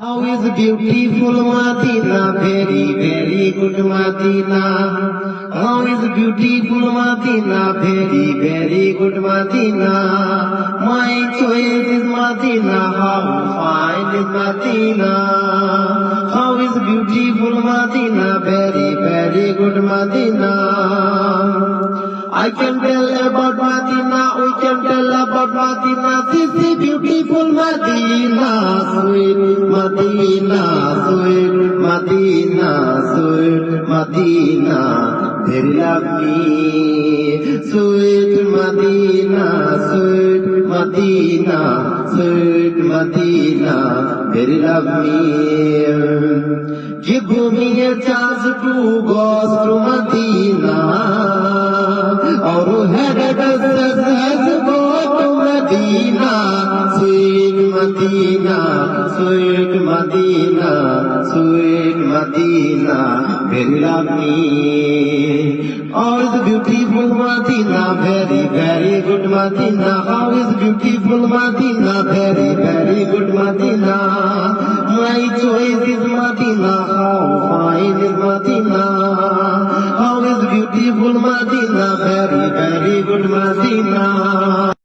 How is beautiful Madina, very, very good Madina. How is beautiful Madina, very, very good Madina. My choice is Madina, how fine is Madina. How is beautiful Madina, very, very good Madina. I can tell about Madina, we can tell about Madina. This is beautiful Madina, sweet Madina, sweet Madina, sweet Madina, very lovely. Sweet Madina, sweet Madina, sweet Madina, very lovely. Give me a chance to go to Madina. Or had a success go to Medina, sweet Medina, sweet Medina, sweet Medina, very lovely. Oh, is beautiful Medina, very, very good Medina. How is beautiful Medina, very, very good Medina. My choice is Medina, how fine is Medina. How is beautiful Medina, very, very good Medina.